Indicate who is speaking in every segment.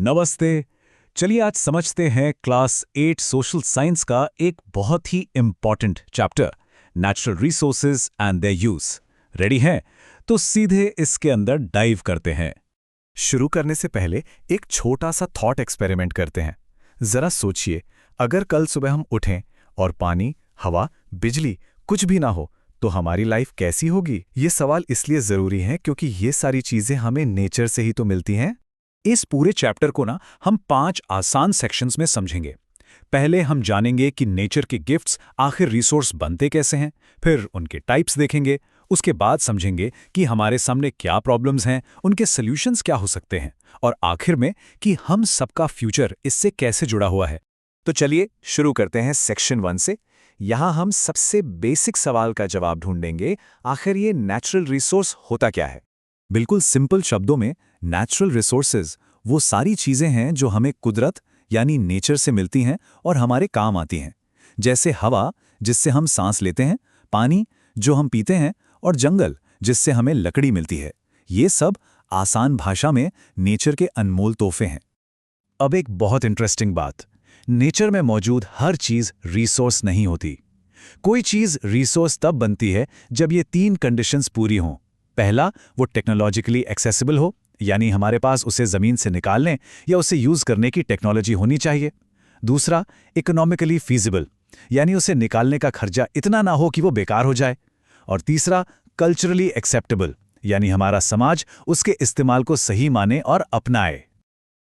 Speaker 1: नमस्ते। चलिए आज समझते हैं क्लास 8 सोशल साइंस का एक बहुत ही important chapter, natural resources and their use. Ready हैं? तो सीधे इसके अंदर डाइव करते हैं।
Speaker 2: शुरू करने से पहले एक छोटा सा थॉट एक्सपेरिमेंट करते हैं। जरा सोचिए, अगर कल सुबह हम उठें और पानी, हवा, बिजली कुछ भी ना हो तो हमारी लाइफ कैसी होगी? ये सवाल इसलिए जरूरी है क्योंकि ये सारी चीजें हमें नेचर से ही तो मिलती हैं।
Speaker 1: इस पूरे चैप्टर को हम 5 आसान सेक्शंस में समझेंगे। पहले हम जानेंगे कि नेचर के गिफ्ट्स आखिर रिसोर्स बनते कैसे हैं, फिर उनके टाइप्स देखेंगे। उसके बाद समझेंगे कि हमारे सामने क्या प्रॉब्लम्स हैं, उनके सॉल्यूशंस क्या हो सकते हैं, और आखिर में कि हम सबका फ्यूचर इससे कैसे जुड़ा हुआ है।
Speaker 2: तो चलिए शुरू करते हैं सेक्शन 1 से। यहाँ हम सबसे बेसिक सवाल का जवाब ढूंढेंगे, आखिर ये नेचुरल रिसोर्स होता क्या है?
Speaker 1: बिल्कुल सिंपल शब्दों में, नेचुरल रिसोर्सेज वो सारी चीजें हैं जो हमें कुदरत यानी नेचर से मिलती हैं और हमारे काम आती हैं। जैसे हवा, जिससे हम सांस लेते हैं, पानी जो हम पीते हैं, और जंगल जिससे हमें लकड़ी मिलती है। ये सब आसान भाषा में नेचर के अनमोल तोहफे हैं। अब एक बहुत इंटरेस्टिंग बात, नेचर में मौजूद हर चीज रिसोर्स नहीं होती। कोई चीज रिसोर्स तब बनती है जब ये 3 कंडीशंस पूरी हों। पहला, वो टेक्नोलॉजिकली एक्सेसिबल हो, यानी हमारे पास उसे जमीन से निकालने या उसे यूज करने की टेक्नोलॉजी होनी चाहिए। दूसरा, इकोनॉमिकली फीजिबल, यानी उसे निकालने का खर्चा इतना ना हो कि वो बेकार हो जाए। और तीसरा, कल्चरली एक्सेप्टेबल, यानी हमारा समाज उसके इस्तेमाल को सही माने और अपनाए।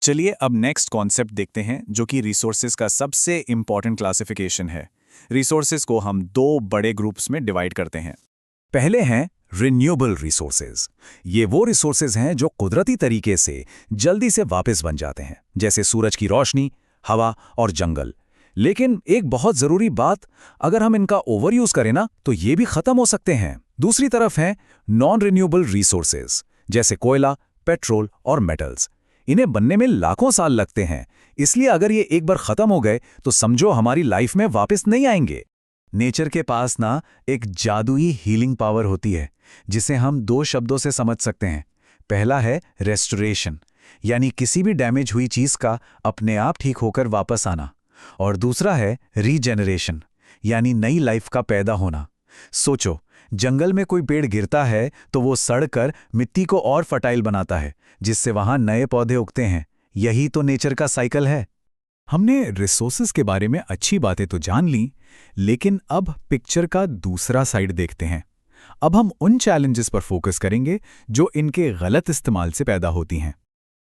Speaker 2: चलिए अब नेक्स्ट कॉन्सेप्ट देखते हैं, जो कि रिसोर्सेज का सबसे इंपॉर्टेंट क्लासिफिकेशन है। रिसोर्सेज को हम 2 बड़े ग्रुप्स में डिवाइड करते हैं।
Speaker 1: पहले हैं रिन्यूएबल रिसोर्सेज। ये वो रिसोर्सेज हैं जो कुदरती तरीके से जल्दी से वापस बन जाते हैं, जैसे सूरज की रोशनी, हवा और जंगल। लेकिन एक बहुत जरूरी बात, अगर हम इनका ओवर यूज करें ना तो ये भी खत्म हो सकते हैं। दूसरी तरफ हैं नॉन रिन्यूएबल रिसोर्सेज, जैसे कोयला, पेट्रोल और मेटल्स। इन्हें बनने में लाखों साल लगते हैं, इसलिए अगर ये एक बार खत्म हो गए तो समझो हमारी लाइफ में वापस नहीं आएंगे।
Speaker 2: नेचर के पास ना एक जादुई हीलिंग पावर होती है, जिसे हम 2 शब्दों से समझ सकते हैं। पहला है रेस्टोरेशन, यानी किसी भी डैमेज हुई चीज का अपने आप ठीक होकर वापस आना। और दूसरा है रीजेनरेशन, यानी नई लाइफ का पैदा होना। सोचो, जंगल में कोई पेड़ गिरता है तो वो सड़कर मिट्टी को और फर्टाइल बनाता है, जिससे वहां नए पौधे उगते हैं। यही तो नेचर का साइकिल है।
Speaker 1: हमने रिसोर्सेज के बारे में अच्छी बातें तो जान ली, लेकिन अब पिक्चर का दूसरा साइड देखते हैं। अब हम उन चैलेंजेस पर फोकस करेंगे जो इनके गलत इस्तेमाल से पैदा होती हैं।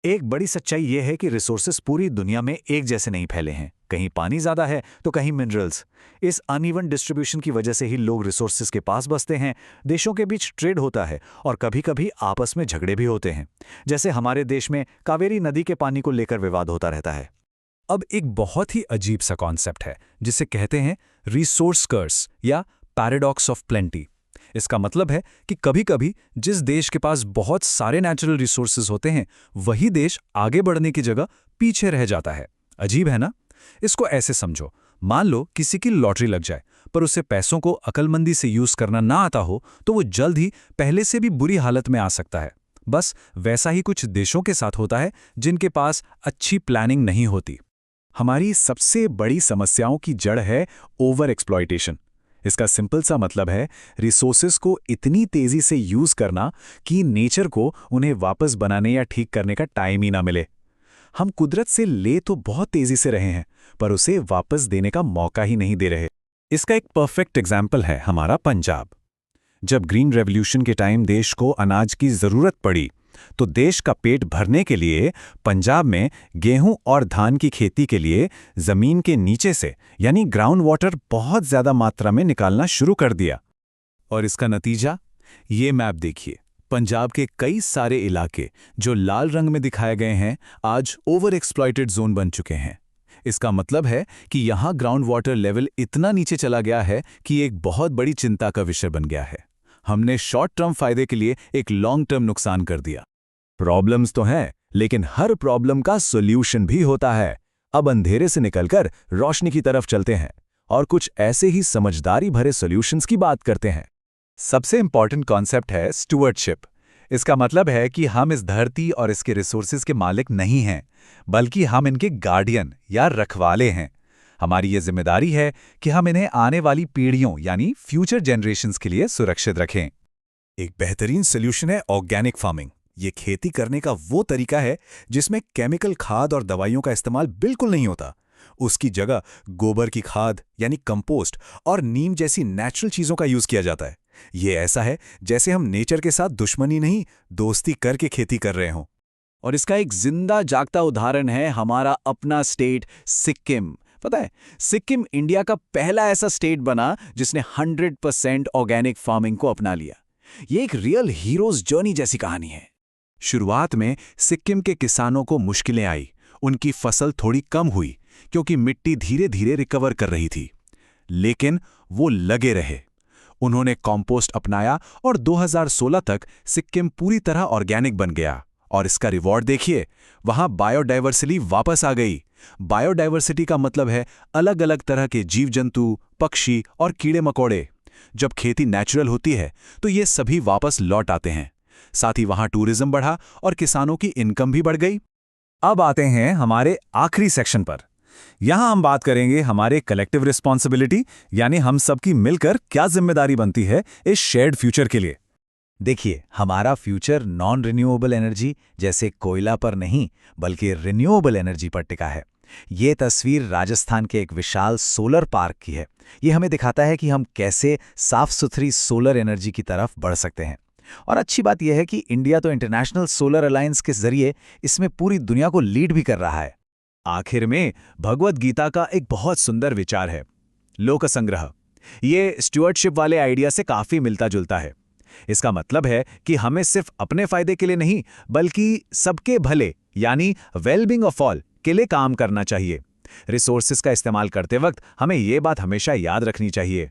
Speaker 2: एक बड़ी सच्चाई यह है कि रिसोर्सेज पूरी दुनिया में एक जैसे नहीं फैले हैं। कहीं पानी ज्यादा है तो कहीं मिनरल्स। इस अनइवन डिस्ट्रीब्यूशन की वजह से ही लोग रिसोर्सेज के पास बसते हैं, देशों के बीच ट्रेड होता है और कभी-कभी आपस में झगड़े भी होते हैं। जैसे हमारे देश में कावेरी नदी के पानी को लेकर विवाद होता रहता है।
Speaker 1: अब एक बहुत ही अजीब सा कॉन्सेप्ट है जिसे कहते हैं रिसोर्स कर्स या पैराडॉक्स ऑफ प्लेंटी। इसका मतलब है कि कभी-कभी जिस देश के पास बहुत सारे नेचुरल रिसोर्सेज होते हैं, वही देश आगे बढ़ने की जगह पीछे रह जाता है। अजीब है ना? इसको ऐसे समझो, मान लो किसी की लॉटरी लग जाए, पर उसे पैसों को अक्लमंदी से यूज करना ना आता हो तो वो जल्द ही पहले से भी बुरी हालत में आ सकता है। बस वैसा ही कुछ देशों के साथ होता है जिनके पास अच्छी प्लानिंग नहीं होती।
Speaker 2: हमारी सबसे बड़ी समस्याओं की जड़ है ओवर एक्सप्लॉयटेशन। इसका सिंपल सा मतलब है रिसोर्सेज को इतनी तेजी से यूज करना कि नेचर को उन्हें वापस बनाने या ठीक करने का टाइम ही ना मिले। हम कुदरत से ले तो बहुत तेजी से रहे हैं, पर उसे वापस देने का मौका ही नहीं दे रहे।
Speaker 1: इसका एक परफेक्ट एग्जाम्पल है हमारा पंजाब। जब ग्रीन रेवोल्यूशन के टाइम देश को अनाज की जरूरत पड़ी तो देश का पेट भरने के लिए पंजाब में गेहूं और धान की खेती के लिए जमीन के नीचे से यानी ग्राउंड वाटर बहुत ज्यादा मात्रा में निकालना शुरू कर दिया। और इसका नतीजा, ये मैप देखिए। पंजाब के कई सारे इलाके जो लाल रंग में दिखाए गए हैं, आज ओवर एक्सप्लॉइटेड जोन बन चुके हैं। इसका मतलब है कि यहाँ ग्राउंड वाटर लेवल इतना नीचे चला गया है कि एक बहुत बड़ी चिंता का विषय बन गया है। हमने शॉर्ट टर्म फायदे के लिए एक लॉन्ग टर्म नुकसान कर दिया। प्रॉब्लम्स तो हैं, लेकिन हर प्रॉब्लम का सॉल्यूशन भी होता है। अब अंधेरे से निकलकर रोशनी की तरफ चलते हैं और कुछ ऐसे ही समझदारी भरे सॉल्यूशंस की बात करते हैं। सबसे इंपॉर्टेंट कॉन्सेप्ट है स्टुअर्डशिप। इसका मतलब है कि हम इस धरती और इसके रिसोर्सेज के मालिक नहीं हैं, बल्कि हम इनके गार्डियन या रखवाले हैं। हमारी ये जिम्मेदारी है कि हम इन्हें आने वाली पीढ़ियों यानी फ्यूचर जनरेशन्स के लिए सुरक्षित रखें। एक बेहतरीन सोल्यूशन है ऑर्गेनिक फार्मिंग। ये खेती करने का वो तरीका है जिसमें केमिकल खाद और दवाइयों का इस्तेमाल बिल्कुल नहीं होता। उसकी जगह गोबर की खाद यानी कंपोस्ट और नीम जैसी नेचुरल चीजों का यूज किया जाता है। ये ऐसा है जैसे हम नेचर के साथ दुश्मनी नहीं, दोस्ती करके खेती कर रहे हों।
Speaker 2: और इसका एक जिंदा जागता उदाहरण है हमारा अपना स्टेट सिक्किम। पता है, सिक्किम इंडिया का पहला ऐसा स्टेट बना जिसने 100% ऑर्गेनिक फार्मिंग को अपना लिया। ये एक रियल हीरोज जर्नी जैसी कहानी है।
Speaker 1: शुरुआत में सिक्किम के किसानों को मुश्किलें आई, उनकी फसल थोड़ी कम हुई क्योंकि मिट्टी धीरे धीरे रिकवर कर रही थी। लेकिन वो लगे रहे, उन्होंने कॉम्पोस्ट अपनाया और 2016 तक सिक्किम पूरी तरह ऑर्गेनिक बन गया। और इसका रिवॉर्ड देखिए, वहां बायोडाइवर्सिटी वापस आ गई। बायोडाइवर्सिटी का मतलब है अलग अलग तरह के जीव जंतु, पक्षी और कीड़े मकोड़े। जब खेती नेचुरल होती है तो ये सभी वापस लौट आते हैं। साथ ही वहां टूरिज्म बढ़ा और किसानों की इनकम भी बढ़ गई। अब आते हैं हमारे आखिरी सेक्शन पर। यहां हम बात करेंगे हमारे कलेक्टिव रिस्पॉन्सिबिलिटी, यानी हम सबकी मिलकर क्या जिम्मेदारी बनती है इस शेयर्ड फ्यूचर के लिए।
Speaker 2: देखिए, हमारा फ्यूचर नॉन रिन्यूएबल एनर्जी जैसे कोयला पर नहीं बल्कि रिन्यूएबल एनर्जी पर टिका है। ये तस्वीर राजस्थान के एक विशाल सोलर पार्क की है। ये हमें दिखाता है कि हम कैसे साफ सुथरी सोलर एनर्जी की तरफ बढ़ सकते हैं। और अच्छी बात यह है कि इंडिया तो इंटरनेशनल सोलर अलायंस के जरिए इसमें पूरी दुनिया को लीड भी कर रहा है।
Speaker 1: आखिर में भगवद गीता का एक बहुत सुंदर विचार है, लोक संग्रह। ये स्टुअर्डशिप वाले आइडिया से काफी मिलता जुलता है। इसका मतलब है कि हमें सिर्फ अपने फायदे के लिए नहीं बल्कि सबके भले यानी वेलबींग ऑफ ऑल के लिए काम करना चाहिए। रिसोर्सेज का इस्तेमाल करते वक्त हमें ये बात हमेशा याद रखनी चाहिए।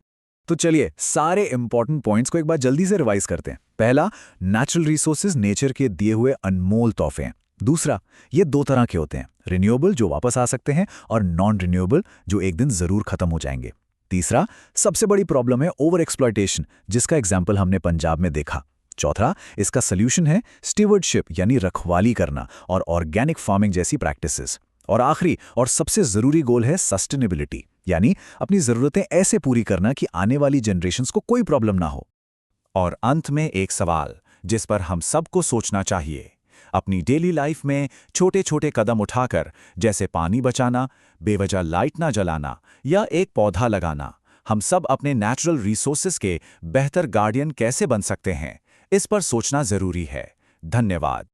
Speaker 1: तो चलिए सारे इंपॉर्टेंट पॉइंट्स को एक बार जल्दी से रिवाइज करते हैं। पहला, नेचुरल रिसोर्सेज नेचर के दिए हुए अनमोल तोहफे हैं। दूसरा, ये दो तरह के होते हैं, रिन्यूएबल जो वापस आ सकते हैं और नॉन रिन्यूएबल जो एक दिन जरूर खत्म हो जाएंगे। तीसरा, सबसे बड़ी प्रॉब्लम है ओवर एक्सप्लॉयटेशन, जिसका एग्जाम्पल हमने पंजाब में देखा। चौथा, इसका सोल्यूशन है स्टीवर्डशिप यानी रखवाली करना और ऑर्गेनिक फार्मिंग जैसी प्रैक्टिसेस। और आखिरी और सबसे जरूरी गोल है सस्टेनेबिलिटी, यानी अपनी जरूरतें ऐसे पूरी करना कि आने वाली जनरेशन्स को कोई प्रॉब्लम ना हो। और अंत में एक सवाल जिस पर हम सबको सोचना चाहिए, अपनी डेली लाइफ में छोटे छोटे कदम उठाकर, जैसे पानी बचाना, बेवजह लाइट ना जलाना या एक पौधा लगाना, हम सब अपने नेचुरल रिसोर्सेज के बेहतर गार्डियन कैसे बन सकते हैं, इस पर सोचना जरूरी है। धन्यवाद।